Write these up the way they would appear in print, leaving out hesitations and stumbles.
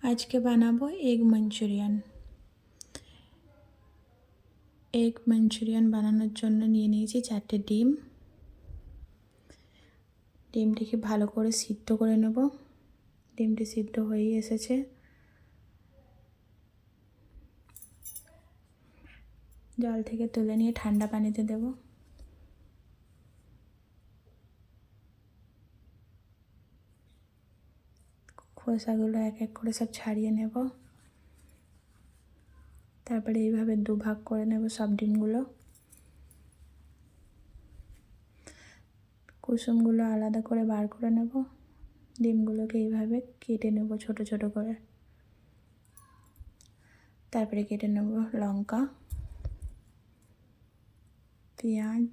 আজকে বানাবো egg Manchurian. Egg Manchurian বানানোর জন্য নিয়ে নিয়েছি 4টে ডিম। ডিমটিকে ভালো করে সিদ্ধ করে নেব। ডিমটি সিদ্ধ হয়েই এসেছে। জল থেকে তুলে নিয়ে ঠান্ডা পানিতে দেব। খোসাগুলো এক এক করে সব ছাড়িয়ে নেব। তারপরে এইভাবে দুভাগ করে নেব সব ডিমগুলো। কুসুমগুলো আলাদা করে বার করে নেব। ডিমগুলোকে এইভাবে কেটে নেব ছোট ছোট করে। তারপরে কেটে নেব লঙ্কা, পেঁয়াজ,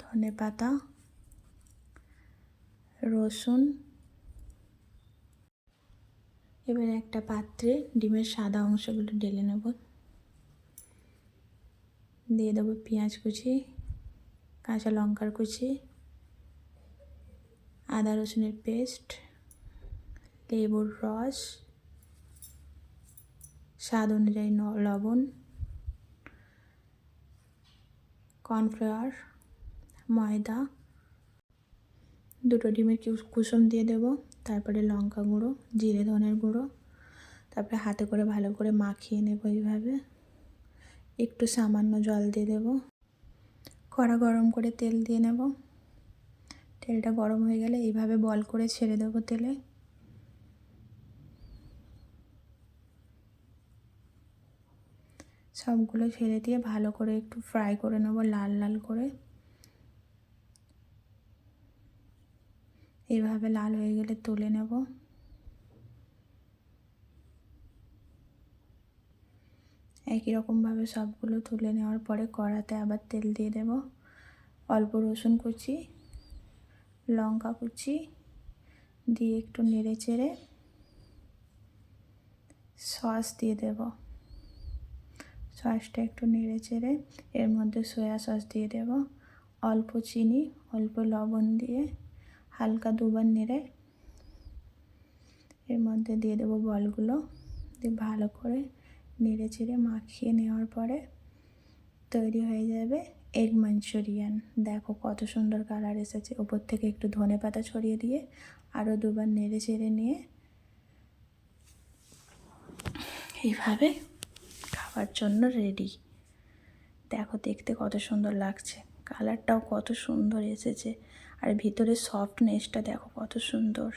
ধনেপাতা, রসুন। এবারে একটা পাত্রে ডিমের সাদা অংশগুলো ঢেলে নেব। দিয়ে দেবো পেঁয়াজ কুচি, কাঁচা লঙ্কার কুচি, আদা রসুনের পেস্ট, লেবুর রস, স্বাদ অনুযায়ী লবণ, কর্নফ্লাওয়ার, ময়দা, দুটো ডিমের কুসুম দিয়ে দেব। তারপরে লঙ্কা গুঁড়ো, জিরে ধনের গুঁড়ো। তারপরে হাতে করে ভালো করে মাখিয়ে নেব এইভাবে। একটু সামান্য জল দিয়ে দেব। কড়া গরম করে তেল দিয়ে নেব। তেলটা গরম হয়ে গেলে এইভাবে বল করে ছেড়ে দেবো তেলে। সবগুলো ছেড়ে দিয়ে ভালো করে একটু ফ্রাই করে নেব, লাল লাল করে। এইভাবে লাল হয়ে গেলে তুলে নেব। একই রকমভাবে সবগুলো তুলে নেওয়ার পরে কড়াতে আবার তেল দিয়ে দেব। অল্প রসুন কুচি, লঙ্কা কুচি দিয়ে একটু নেড়ে চেড়ে সস দিয়ে দেব। সসটা একটু নেড়ে চেড়ে এর মধ্যে সয়া সস দিয়ে দেব। অল্প চিনি, অল্প লবণ দিয়ে হালকা দুবার নেড়ে এর মধ্যে দিয়ে দেবো বলগুলো। দিয়ে ভালো করে নেড়ে চেড়ে মাখিয়ে নেওয়ার পরে তৈরি হয়ে যাবে এগ মাঞ্চুরিয়ান। দেখো কত সুন্দর কালার এসেছে। ওপর থেকে একটু ধনেপাতা ছড়িয়ে দিয়ে আরও দুবার নেড়ে চেড়ে নিয়ে এইভাবে খাওয়ার জন্য রেডি। দেখো দেখতে কত সুন্দর লাগছে, কালারটাও কত সুন্দর এসেছে, আর ভিতরে সফটনেসটা দেখো কত সুন্দর।